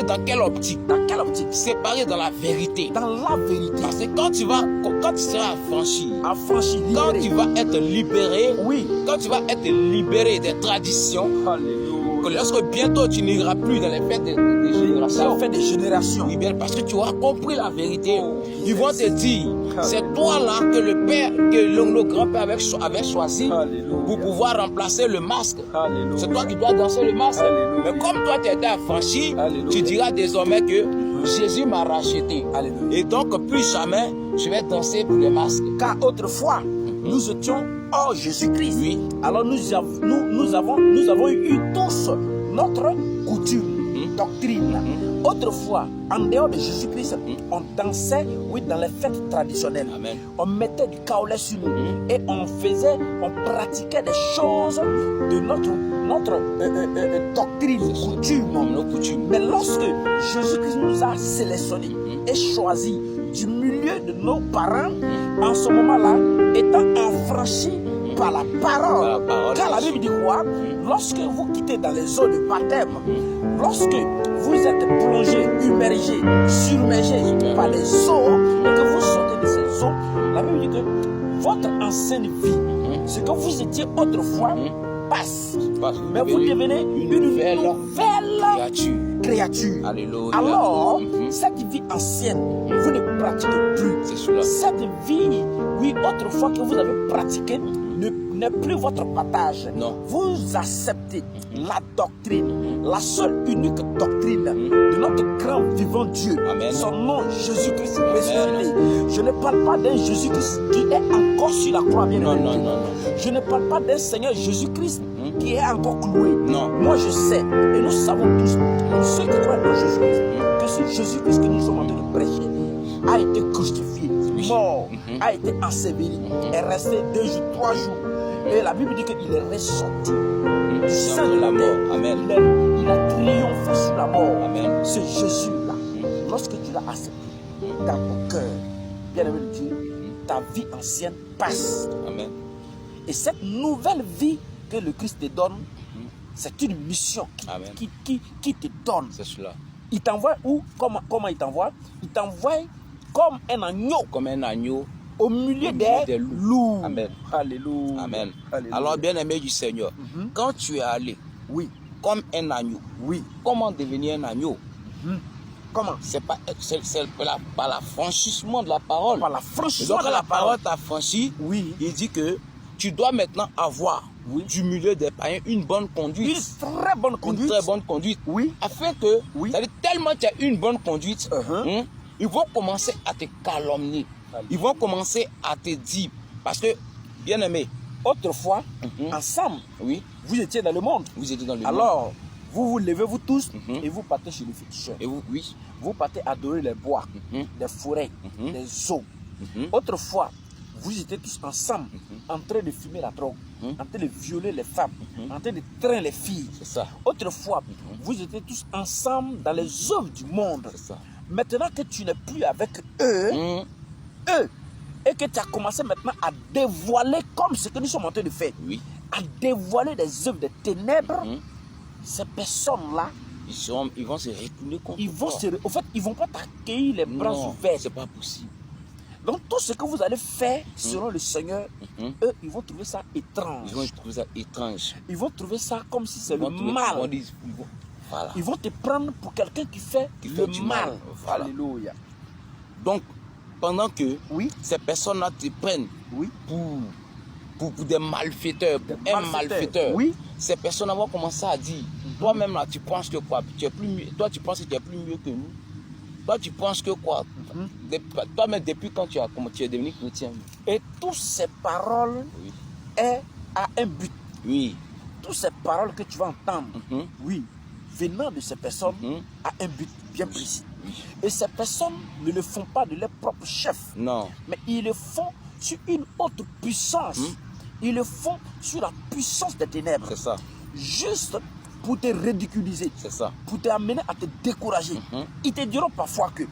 dans quelle optique? Dans quelle optique? Séparé dans la vérité. Dans la vérité. Parce que quand tu seras affranchi, Quand tu vas être libéré, oui, quand tu vas être libéré des traditions, alléluia, que lorsque bientôt tu n'iras plus dans les fêtes des générations, des générations, oui, bien, parce que tu auras compris la vérité. Ils vont te dire, c'est toi là que le père, que nos grands-pères avaient choisi pour pouvoir remplacer le masque. C'est toi qui dois danser le masque. Mais comme toi tu as été affranchi, tu diras désormais que Jésus m'a racheté. Et donc plus jamais je vais danser pour les masques. Car autrefois, nous étions hors Jésus-Christ. Oui. Alors nous avons eu tous notre coutume, doctrine. Autrefois, en dehors de Jésus-Christ, on dansait, oui, dans les fêtes traditionnelles. Amen. On mettait du kaolin sur nous et on pratiquait des choses de notre doctrine, nos coutumes. Mais lorsque Jésus-Christ nous a sélectionnés et choisis du milieu de nos parents, en ce moment-là, étant affranchis par la parole. Car la Bible dit quoi? Lorsque vous quittez dans les eaux de baptême, lorsque vous êtes plongé, immergé, submergé par les eaux et que vous sortez de ces eaux, la Bible dit que votre ancienne vie, ce que vous étiez autrefois, passe. Mais vous devenez une nouvelle créature. Alléluia. Alors, cette vie ancienne, vous ne pratiquez plus. Cette vie, oui, autrefois que vous avez pratiquée, n'est plus votre partage. Non. Vous acceptez la doctrine, la seule unique doctrine de notre grand vivant Dieu. Amen. Son nom, Jésus-Christ ressuscité. Je ne parle pas d'un Jésus-Christ qui est encore sur la croix, bien aimé. Non. Je ne parle pas d'un Seigneur Jésus-Christ qui est encore cloué. Non. Moi je sais, et nous savons tous, ceux qui croient en Jésus-Christ, que ce Jésus-Christ que nous sommes en train de prêcher a été crucifié, mort, a été enseveli, est resté 2 jours, 3 jours. Et la Bible dit qu'il est ressorti du sein de la mort. Amen. Il a triomphé sur la mort. Amen. Ce Jésus-là, lorsque tu l'as accepté dans ton cœur, bien-aimé de Dieu, ta vie ancienne passe. Amen. Et cette nouvelle vie que le Christ te donne, c'est une mission qui te donne. C'est cela. Il t'envoie où? Comment il t'envoie? Il t'envoie comme un agneau. Comme un agneau. Au milieu des loups. Amen. Alléluia. Amen. Alléluia. Alors, bien-aimé du Seigneur, quand tu es allé, oui, comme un agneau, oui, comment devenir un agneau? Comment? C'est par l'affranchissement de la parole. Par l'affranchissement Donc, de la parole t'a franchi, oui, il dit que tu dois maintenant avoir du milieu des païens une bonne conduite. Une très bonne conduite. Une très bonne conduite. Oui. Afin que, c'est-à-dire tellement tu as une bonne conduite, ils vont commencer à te calomnier. Ils vont commencer à te dire, parce que, bien aimé, autrefois, ensemble, vous étiez dans le monde. Vous étiez dans le monde. Alors, vous vous levez, vous tous, et vous partez chez les féticheurs. Et vous, vous partez adorer les bois, les forêts, les eaux. Autrefois, vous étiez tous ensemble, en train de fumer la drogue, en train de violer les femmes, en train de traîner les filles. C'est ça. Autrefois, vous étiez tous ensemble dans les œuvres du monde. C'est ça. Maintenant que tu n'es plus avec eux, et que tu as commencé maintenant à dévoiler comme ce que nous sommes en train de faire, à dévoiler des œuvres de ténèbres, ces personnes-là, ils vont se retourner contre toi. En fait, ils ne vont pas t'accueillir les bras ouverts. C'est pas possible. Donc tout ce que vous allez faire selon le Seigneur, eux, ils vont trouver ça étrange. Ils vont trouver ça étrange. Ils vont trouver ça comme si c'est le mal. Voilà. Ils vont te prendre pour quelqu'un qui fait le mal. Voilà. Alléluia. Donc, pendant que ces personnes-là te prennent pour des malfaiteurs, pour un malfaiteur, ces personnes-là vont commencer à dire, toi-même là, tu penses que quoi? Tu es plus mieux, toi, tu penses que tu es plus mieux que nous. Toi, tu penses que quoi? Toi-même, depuis quand tu es devenu chrétien. Et toutes ces paroles est à un but. Oui. Toutes ces paroles que tu vas entendre, venant de ces personnes, à un but bien précis. Et ces personnes ne le font pas de leur propre chef. Non. Mais ils le font sur une autre puissance. Ils le font sur la puissance des ténèbres. C'est ça. Juste pour te ridiculiser. C'est ça. Pour t'amener à te décourager. Ils te diront parfois que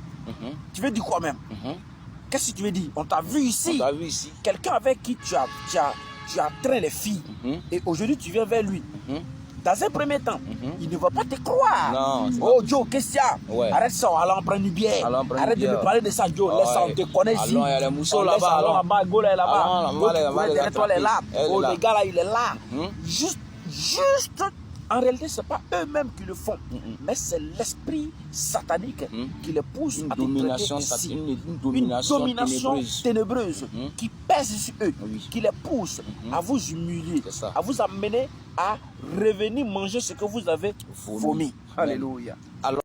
tu veux dire quoi même? Qu'est-ce que tu veux dire? On t'a vu ici. On t'a vu ici. Quelqu'un avec qui tu as traîné les filles. Et aujourd'hui tu viens vers lui. dans un premier temps, il ne va pas te croire. Non, oh Joe, qu'est-ce qu'il y a? Ouais. Arrête ça, allons prendre une bière. Arrête de me parler de ça, Joe. Laisse ça, on te connaît ici. Allons, il y a les mousseaux Allons, là-bas. allons là-bas, Go là est là-bas. Allons, Go, là-bas, tu connais derrière toi, elle est là. elle est Oh, là. le gars là, il est là. Juste, en réalité, ce n'est pas eux-mêmes qui le font, mais c'est l'esprit satanique qui les pousse à domination, une domination ténébreuse qui pèse sur eux, qui les pousse à vous humilier, ça. à vous amener à revenir manger ce que vous avez vomi. Alléluia. Alors,